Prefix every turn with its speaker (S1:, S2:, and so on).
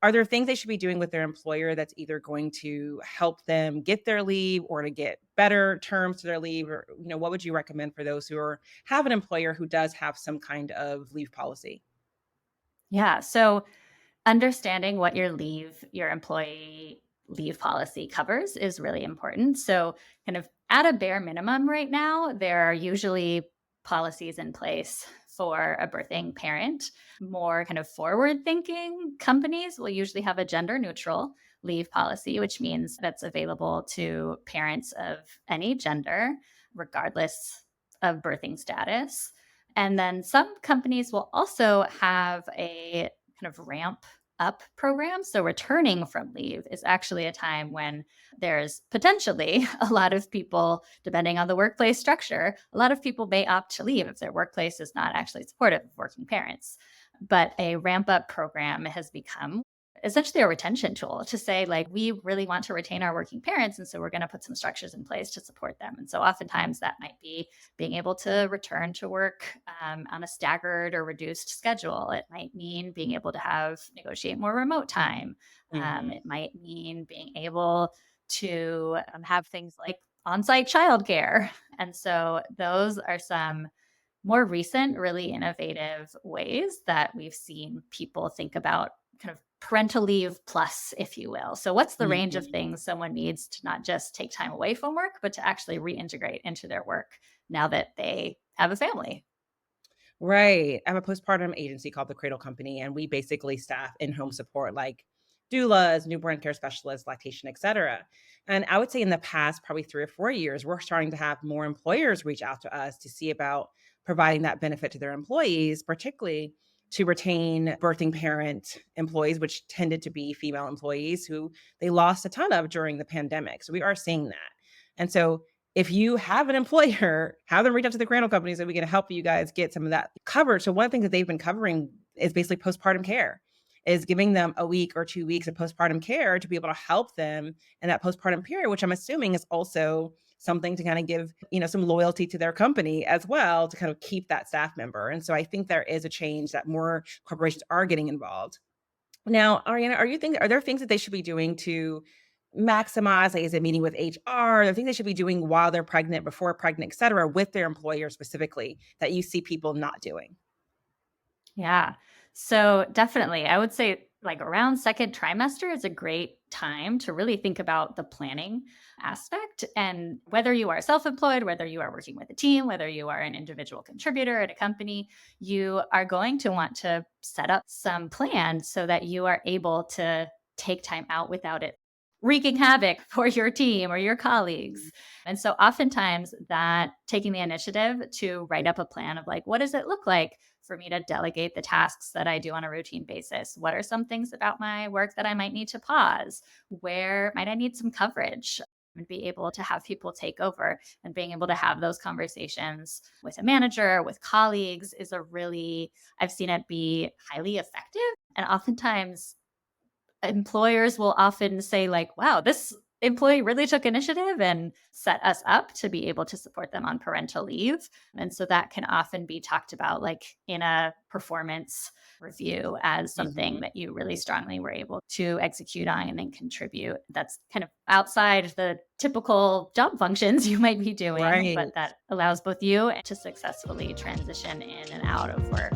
S1: Are there things they should be doing with their employer that's either going to help them get their leave or to get better terms to their leave? Or, what would you recommend for those have an employer who does have some kind of leave policy?
S2: Yeah. So understanding what your employee leave policy covers is really important. So, kind of at a bare minimum right now, there are usually policies in place for a birthing parent. More kind of forward thinking companies will usually have a gender neutral leave policy, which means that's available to parents of any gender, regardless of birthing status. And then some companies will also have a kind of ramp up program. So returning from leave is actually a time when there's potentially a lot of people, depending on the workplace structure, a lot of people may opt to leave if their workplace is not actually supportive of working parents. But a ramp up program has become essentially a retention tool to say, like, we really want to retain our working parents. And so we're going to put some structures in place to support them. And so oftentimes that might be being able to return to work on a staggered or reduced schedule. It might mean being able to negotiate more remote time.
S1: Mhm.
S2: It might mean being able to have things like on site childcare. And so those are some more recent, really innovative ways that we've seen people think about kind of parental leave plus, if you will. So, what's the range of
S1: Mhm.
S2: things someone needs to not just take time away from work, but to actually reintegrate into their work now that they have a family?
S1: Right. I have a postpartum agency called the Cradle Company, and we basically staff in-home support like doulas, newborn care specialists, lactation, et cetera. And I would say in the past, probably 3 or 4 years, we're starting to have more employers reach out to us to see about providing that benefit to their employees, particularly to retain birthing parent employees, which tended to be female employees who they lost a ton of during the pandemic. So we are seeing that. And so if you have an employer, have them reach out to the cradle company so we can help you guys get some of that covered. So one of the things that they've been covering is basically postpartum care, is giving them a week or 2 weeks of postpartum care to be able to help them in that postpartum period, which I'm assuming is also something to kind of give, some loyalty to their company as well to kind of keep that staff member. And so I think there is a change that more corporations are getting involved. Now, Ariana, are there things that they should be doing to maximize, like, is it meeting with HR? Are there things they should be doing while they're pregnant, before pregnant, et cetera, with their employer specifically that you see people not doing?
S2: Yeah. So definitely, I would say like around second trimester is a great time to really think about the planning aspect. And whether you are self employed, whether you are working with a team, whether you are an individual contributor at a company, you are going to want to set up some plan so that you are able to take time out without it wreaking havoc for your team or your colleagues. And so oftentimes that taking the initiative to write up a plan of like, what does it look like for me to delegate the tasks that I do on a routine basis? What are some things about my work that I might need to pause? Where might I need some coverage? And be able to have people take over and being able to have those conversations with a manager, with colleagues is I've seen it be highly effective. And oftentimes employers will often say like, wow, this employee really took initiative and set us up to be able to support them on parental leave. And so that can often be talked about like in a performance review as something
S1: Mhm.
S2: that you really strongly were able to execute on and contribute. That's kind of outside the typical job functions you might be doing,
S1: Right.
S2: but that allows both you to successfully transition in and out of work.